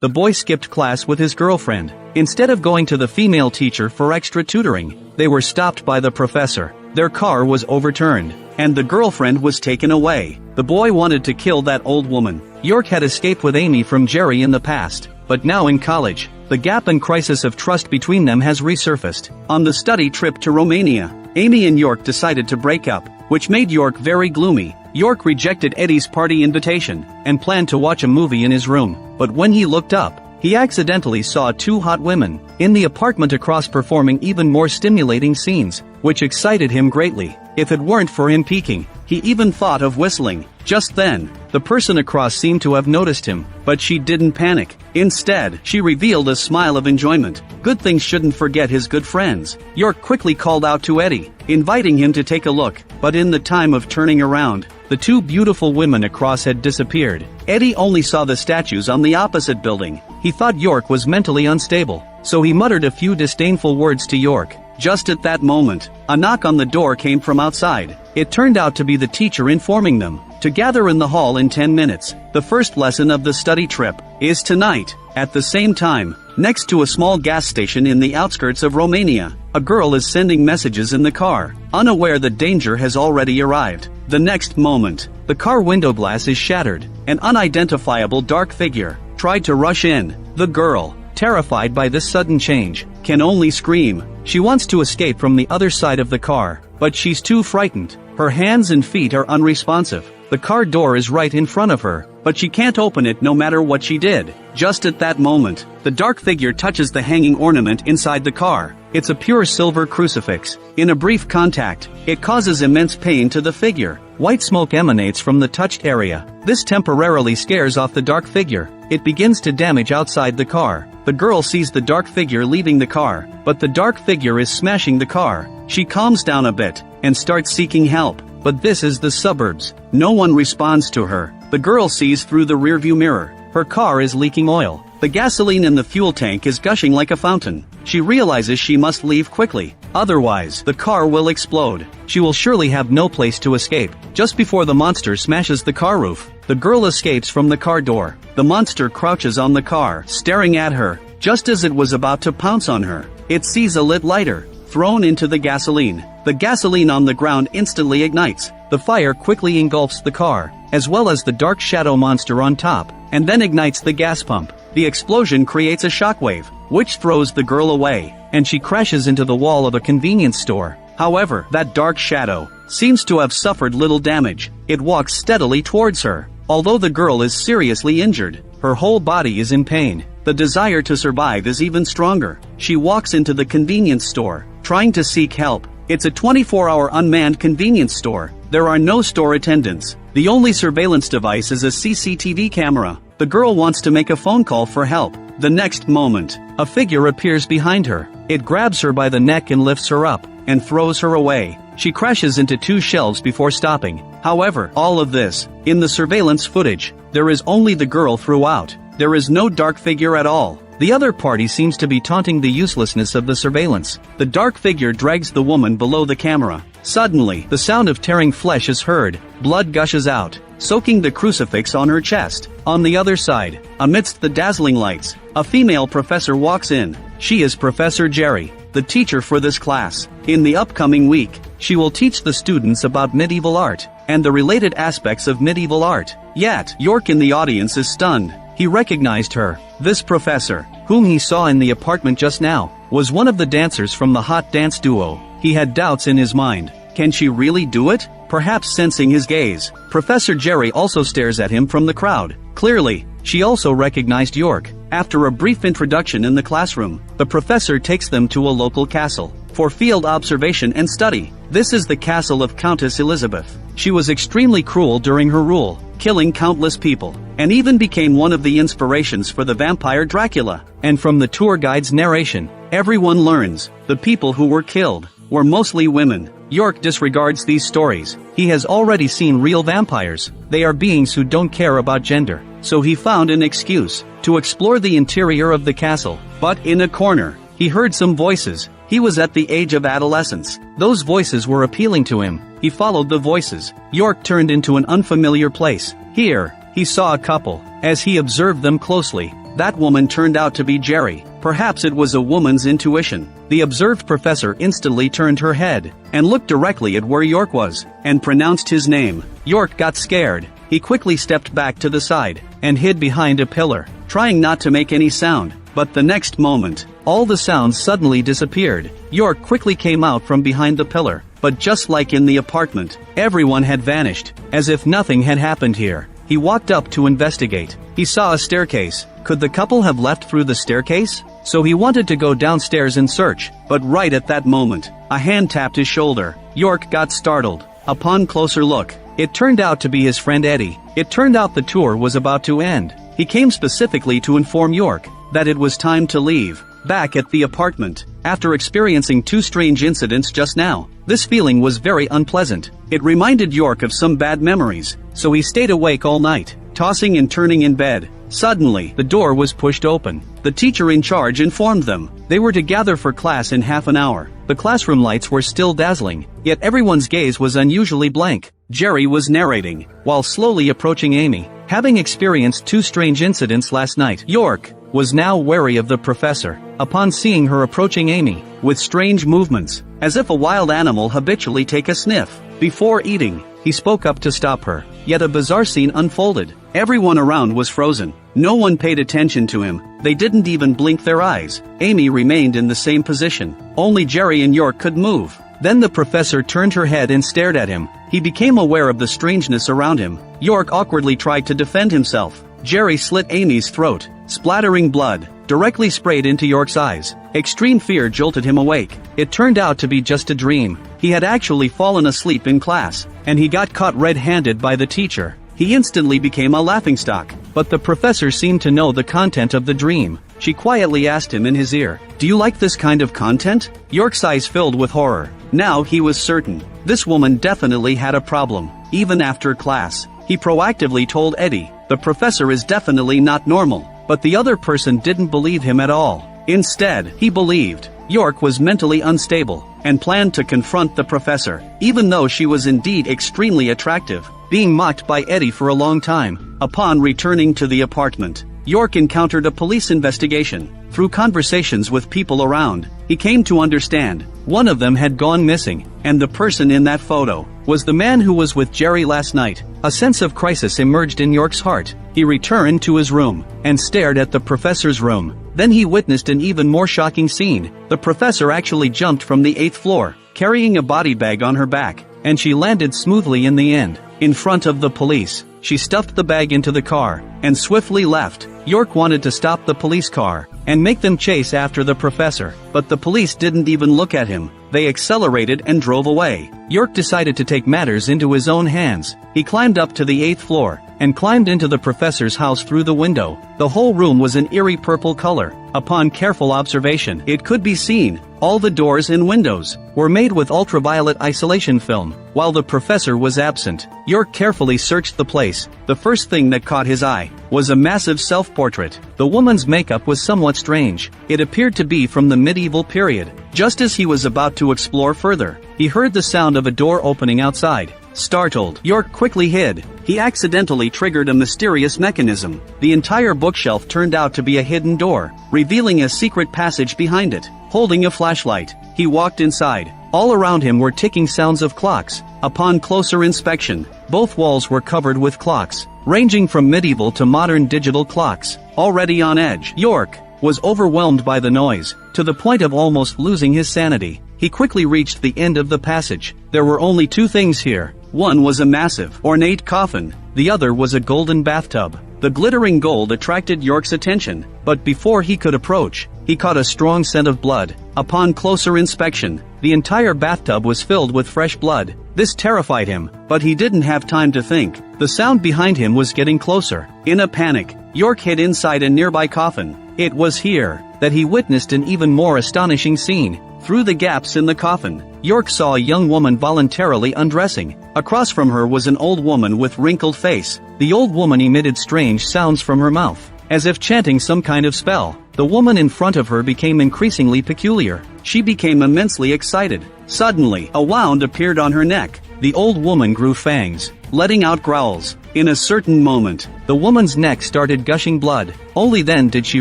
The boy skipped class with his girlfriend. Instead of going to the female teacher for extra tutoring, they were stopped by the professor. Their car was overturned, and the girlfriend was taken away. The boy wanted to kill that old woman. York had escaped with Amy from Jerry in the past, but now in college, the gap and crisis of trust between them has resurfaced. On the study trip to Romania, Amy and York decided to break up, which made York very gloomy. York rejected Eddie's party invitation, and planned to watch a movie in his room, but when he looked up, he accidentally saw two hot women in the apartment across performing even more stimulating scenes, which excited him greatly. If it weren't for him peeking, he even thought of whistling. Just then, the person across seemed to have noticed him, but she didn't panic. Instead, she revealed a smile of enjoyment. Good things shouldn't forget his good friends. York quickly called out to Eddie, inviting him to take a look, but in the time of turning around, the two beautiful women across had disappeared. Eddie only saw the statues on the opposite building. He thought York was mentally unstable, so he muttered a few disdainful words to York. Just at that moment, a knock on the door came from outside. It turned out to be the teacher informing them to gather in the hall in 10 minutes. The first lesson of the study trip is tonight. At the same time, next to a small gas station in the outskirts of Romania, a girl is sending messages in the car, unaware that danger has already arrived. The next moment, the car window glass is shattered. An unidentifiable dark figure tried to rush in. The girl, terrified by this sudden change, can only scream. She wants to escape from the other side of the car, but she's too frightened. Her hands and feet are unresponsive. The car door is right in front of her, but she can't open it no matter what she did. Just at that moment, the dark figure touches the hanging ornament inside the car. It's a pure silver crucifix. In a brief contact, it causes immense pain to the figure. White smoke emanates from the touched area. This temporarily scares off the dark figure. It begins to damage outside the car. The girl sees the dark figure leaving the car, but the dark figure is smashing the car. She calms down a bit and starts seeking help. But this is the suburbs. No one responds to her. The girl sees through the rearview mirror. Her car is leaking oil. The gasoline in the fuel tank is gushing like a fountain. She realizes she must leave quickly. Otherwise, the car will explode. She will surely have no place to escape. Just before the monster smashes the car roof, the girl escapes from the car door. The monster crouches on the car, staring at her. Just as it was about to pounce on her, it sees a lit lighter thrown into the gasoline. The gasoline on the ground instantly ignites. The fire quickly engulfs the car, as well as the dark shadow monster on top, and then ignites the gas pump. The explosion creates a shockwave, which throws the girl away, and she crashes into the wall of a convenience store. However, that dark shadow seems to have suffered little damage. It walks steadily towards her. Although the girl is seriously injured, her whole body is in pain. The desire to survive is even stronger. She walks into the convenience store, trying to seek help. It's a 24-hour unmanned convenience store. There are no store attendants. The only surveillance device is a CCTV camera. The girl wants to make a phone call for help. The next moment, a figure appears behind her. It grabs her by the neck and lifts her up, and throws her away. She crashes into two shelves before stopping. However, all of this, in the surveillance footage, there is only the girl throughout. There is no dark figure at all. The other party seems to be taunting the uselessness of the surveillance. The dark figure drags the woman below the camera. Suddenly, the sound of tearing flesh is heard. Blood gushes out, soaking the crucifix on her chest. On the other side, amidst the dazzling lights, a female professor walks in. She is Professor Jerry, the teacher for this class. In the upcoming week, she will teach the students about medieval art and the related aspects of medieval art. Yet, York in the audience is stunned. He recognized her. This professor, whom he saw in the apartment just now, was one of the dancers from the hot dance duo. He had doubts in his mind. Can she really do it? Perhaps sensing his gaze, Professor Jerry also stares at him from the crowd. Clearly, she also recognized York. After a brief introduction in the classroom, the professor takes them to a local castle for field observation and study. This is the castle of Countess Elizabeth. She was extremely cruel during her rule, killing countless people, and even became one of the inspirations for the vampire Dracula. And from the tour guide's narration, everyone learns the people who were killed were mostly women. York disregards these stories. He has already seen real vampires. They are beings who don't care about gender. So he found an excuse to explore the interior of the castle. But in a corner, he heard some voices. He was at the age of adolescence. Those voices were appealing to him. He followed the voices. York turned into an unfamiliar place. Here, he saw a couple. As he observed them closely, That woman turned out to be Jerry. Perhaps it was a woman's intuition. The observed professor instantly turned her head and looked directly at where York was and pronounced his name. York got scared. He quickly stepped back to the side and hid behind a pillar, trying not to make any sound. But the next moment, all the sounds suddenly disappeared. York quickly came out from behind the pillar, but just like in the apartment, everyone had vanished, as if nothing had happened here. He walked up to investigate. He saw a staircase. Could the couple have left through the staircase? So he wanted to go downstairs and search, but right at that moment, a hand tapped his shoulder. York got startled. Upon closer look, it turned out to be his friend Eddie. It turned out the tour was about to end. He came specifically to inform York that it was time to leave. Back at the apartment, after experiencing 2 strange incidents just now, this feeling was very unpleasant. It reminded York of some bad memories, so he stayed awake all night, tossing and turning in bed. Suddenly, the door was pushed open. The teacher in charge informed them they were to gather for class in half an hour. The classroom lights were still dazzling, yet everyone's gaze was unusually blank. Jerry was narrating, while slowly approaching Amy. Having experienced 2 strange incidents last night, York was now wary of the professor. Upon seeing her approaching Amy, with strange movements, as if a wild animal habitually take a sniff before eating, he spoke up to stop her. Yet a bizarre scene unfolded. Everyone around was frozen. No one paid attention to him. They didn't even blink their eyes. Amy remained in the same position. Only Jerry and York could move. Then the professor turned her head and stared at him. He became aware of the strangeness around him. York awkwardly tried to defend himself. Jerry slit Amy's throat, splattering blood directly sprayed into York's eyes. Extreme fear jolted him awake. It turned out to be just a dream. He had actually fallen asleep in class, and he got caught red-handed by the teacher. He instantly became a laughingstock, but the professor seemed to know the content of the dream. She quietly asked him in his ear, "Do you like this kind of content?" York's eyes filled with horror. Now he was certain. This woman definitely had a problem. Even after class, he proactively told Eddie, "The professor is definitely not normal." But the other person didn't believe him at all. Instead, he believed York was mentally unstable and planned to confront the professor, even though she was indeed extremely attractive, being mocked by Eddie for a long time. Upon returning to the apartment, York encountered a police investigation. Through conversations with people around, he came to understand one of them had gone missing, and the person in that photo was the man who was with Jerry last night. A sense of crisis emerged in York's heart. He returned to his room and stared at the professor's room. Then he witnessed an even more shocking scene. The professor actually jumped from the 8th floor, carrying a body bag on her back, and she landed smoothly in the end, in front of the police. She stuffed the bag into the car and swiftly left. York wanted to stop the police car and make them chase after the professor, but the police didn't even look at him. They accelerated and drove away. York decided to take matters into his own hands. He climbed up to the 8th floor and climbed into the professor's house through the window. The whole room was an eerie purple color. Upon careful observation, it could be seen all the doors and windows were made with ultraviolet isolation film. While the professor was absent, York carefully searched the place. The first thing that caught his eye was a massive self-portrait. The woman's makeup was somewhat strange. It appeared to be from the medieval period. Just as he was about to explore further, he heard the sound of a door opening outside. Startled, York quickly hid. He accidentally triggered a mysterious mechanism. The entire bookshelf turned out to be a hidden door, revealing a secret passage behind it. Holding a flashlight, he walked inside. All around him were ticking sounds of clocks. Upon closer inspection, both walls were covered with clocks, ranging from medieval to modern digital clocks. Already on edge, York was overwhelmed by the noise, to the point of almost losing his sanity. He quickly reached the end of the passage. There were only 2 things here. One was a massive, ornate coffin. The other was a golden bathtub. The glittering gold attracted York's attention, but before he could approach, he caught a strong scent of blood. Upon closer inspection, the entire bathtub was filled with fresh blood. This terrified him, but he didn't have time to think. The sound behind him was getting closer. In a panic, York hid inside a nearby coffin. It was here that he witnessed an even more astonishing scene. Through the gaps in the coffin, York saw a young woman voluntarily undressing. Across from her was an old woman with wrinkled face. The old woman emitted strange sounds from her mouth, as if chanting some kind of spell. The woman in front of her became increasingly peculiar. She became immensely excited. Suddenly, a wound appeared on her neck. the old woman grew fangs, letting out growls. In a certain moment, the woman's neck started gushing blood. Only then did she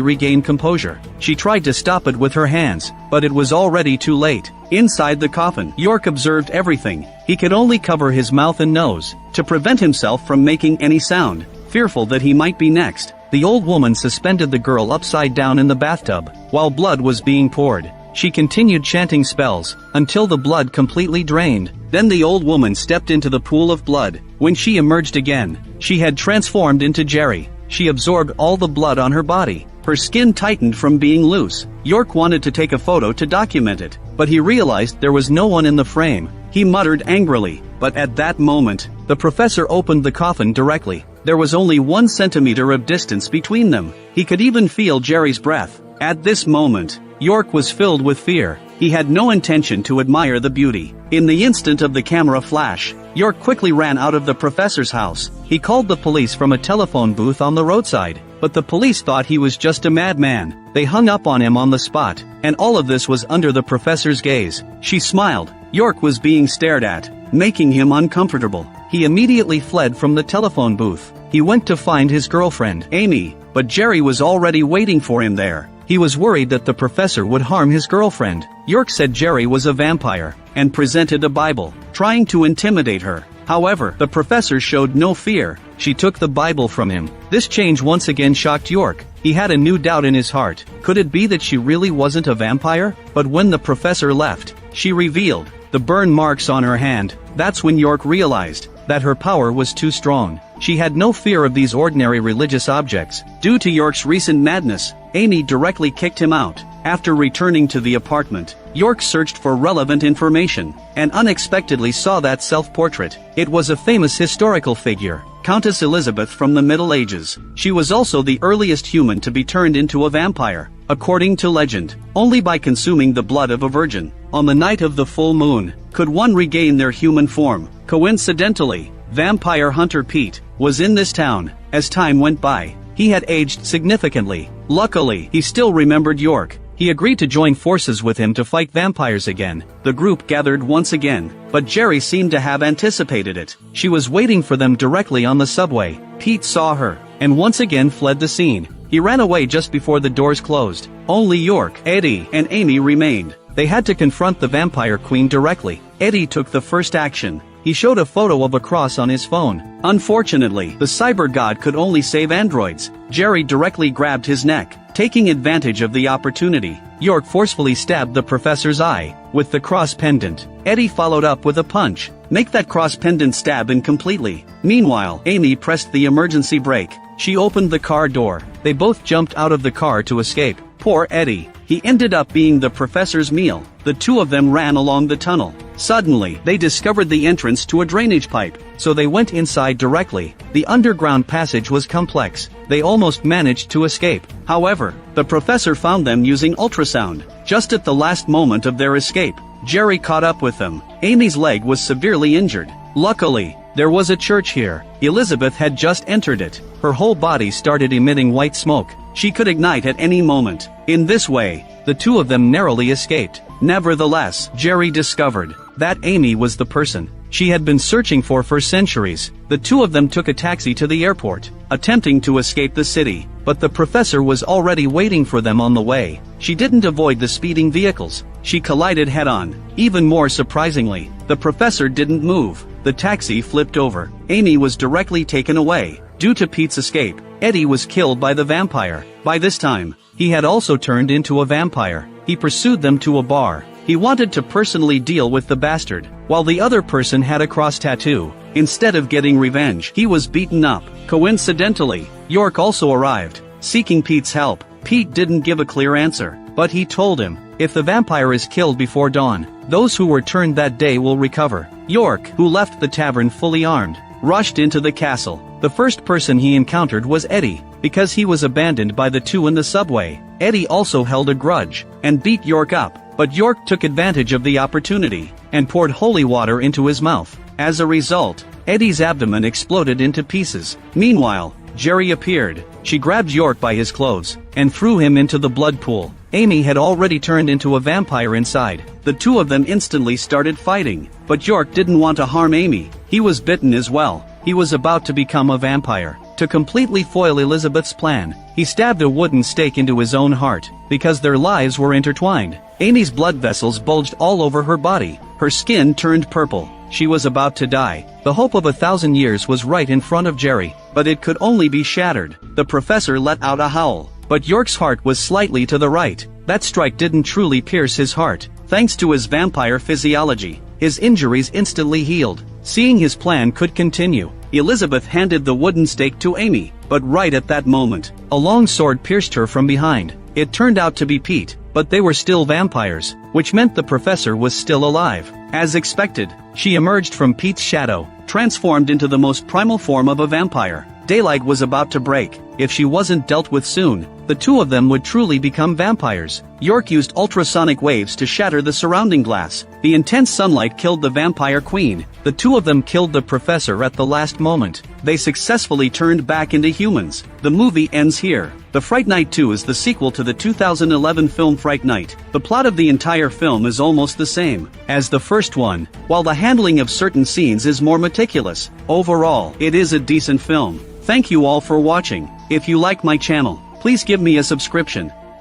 regain composure. She tried to stop it with her hands, but it was already too late. Inside the coffin, York observed everything. He could only cover his mouth and nose, to prevent himself from making any sound. Fearful that he might be next, the old woman suspended the girl upside down in the bathtub, while blood was being poured. She continued chanting spells, until the blood completely drained. Then the old woman stepped into the pool of blood. When she emerged again, she had transformed into Jerry. She absorbed all the blood on her body. Her skin tightened from being loose. York wanted to take a photo to document it, but he realized there was no one in the frame. He muttered angrily, but at that moment, the professor opened the coffin directly. There was only 1 centimeter of distance between them. He could even feel Jerry's breath. At this moment, York was filled with fear. He had no intention to admire the beauty. In the instant of the camera flash, York quickly ran out of the professor's house. He called the police from a telephone booth on the roadside, but the police thought he was just a madman. They hung up on him on the spot, and all of this was under the professor's gaze. She smiled. York was being stared at, making him uncomfortable. He immediately fled from the telephone booth. He went to find his girlfriend, Amy, but Jerry was already waiting for him there. He was worried that the professor would harm his girlfriend. York said Jerry was a vampire, and presented a Bible, trying to intimidate her. However, the professor showed no fear. She took the Bible from him. This change once again shocked York. He had a new doubt in his heart. Could it be that she really wasn't a vampire? But when the professor left, she revealed the burn marks on her hand. That's when York realized that her power was too strong. She had no fear of these ordinary religious objects. Due to York's recent madness, Amy directly kicked him out. After returning to the apartment, York searched for relevant information, and unexpectedly saw that self-portrait. It was a famous historical figure, Countess Elizabeth from the Middle Ages. She was also the earliest human to be turned into a vampire. According to legend, only by consuming the blood of a virgin, on the night of the full moon, could one regain their human form. Coincidentally, vampire hunter Pete was in this town. As time went by, he had aged significantly. Luckily, he still remembered York. He agreed to join forces with him to fight vampires again. The group gathered once again, but Jerry seemed to have anticipated it. She was waiting for them directly on the subway. Pete saw her, and once again fled the scene. He ran away just before the doors closed. Only York, Eddie, and Amy remained. They had to confront the vampire queen directly. Eddie took the first action. He showed a photo of a cross on his phone. Unfortunately, the cyber god could only save androids. Jerry directly grabbed his neck, taking advantage of the opportunity. York forcefully stabbed the professor's eye with the cross pendant. Eddie followed up with a punch. Make that cross pendant stab in completely. Meanwhile, Amy pressed the emergency brake. She opened the car door. They both jumped out of the car to escape. Poor Eddie. He ended up being the professor's meal. The two of them ran along the tunnel. Suddenly, they discovered the entrance to a drainage pipe, so they went inside directly. The underground passage was complex. They almost managed to escape. However, the professor found them using ultrasound. Just at the last moment of their escape, Jerry caught up with them. Amy's leg was severely injured. Luckily, there was a church here. Elizabeth had just entered it. Her whole body started emitting white smoke. She could ignite at any moment. In this way, the two of them narrowly escaped. Nevertheless, Jerry discovered that Amy was the person she had been searching for centuries. The two of them took a taxi to the airport, attempting to escape the city, but the professor was already waiting for them on the way. She didn't avoid the speeding vehicles. She collided head-on. Even more surprisingly, the professor didn't move. The taxi flipped over. Amy was directly taken away. Due to Pete's escape, Eddie was killed by the vampire. By this time, he had also turned into a vampire. He pursued them to a bar. He wanted to personally deal with the bastard, while the other person had a cross tattoo. Instead of getting revenge, he was beaten up. Coincidentally, York also arrived, seeking Pete's help. Pete didn't give a clear answer, but he told him, if the vampire is killed before dawn, those who were turned that day will recover. York, who left the tavern fully armed, rushed into the castle. The first person he encountered was Eddie, because he was abandoned by the two in the subway. Eddie also held a grudge, and beat York up, but York took advantage of the opportunity, and poured holy water into his mouth. As a result, Eddie's abdomen exploded into pieces. Meanwhile, Jerry appeared. She grabbed York by his clothes and threw him into the blood pool. Amy had already turned into a vampire inside. The two of them instantly started fighting, but York didn't want to harm Amy. He was bitten as well. He was about to become a vampire. To completely foil Elizabeth's plan, he stabbed a wooden stake into his own heart, because their lives were intertwined. Amy's blood vessels bulged all over her body. Her skin turned purple. She was about to die. The hope of 1,000 years was right in front of Jerry, but it could only be shattered. The professor let out a howl, but York's heart was slightly to the right. That strike didn't truly pierce his heart. Thanks to his vampire physiology, his injuries instantly healed. Seeing his plan could continue, Elizabeth handed the wooden stake to Amy, but right at that moment, a long sword pierced her from behind. It turned out to be Pete, but they were still vampires, which meant the professor was still alive. As expected, she emerged from Pete's shadow, transformed into the most primal form of a vampire. Daylight was about to break. If she wasn't dealt with soon, the two of them would truly become vampires. York used ultrasonic waves to shatter the surrounding glass. The intense sunlight killed the vampire queen. The two of them killed the professor at the last moment. They successfully turned back into humans. The movie ends here. The Fright Night 2 is the sequel to the 2011 film Fright Night. The plot of the entire film is almost the same as the first one, while the handling of certain scenes is more meticulous. Overall, it is a decent film. Thank you all for watching. If you like my channel, please give me a subscription.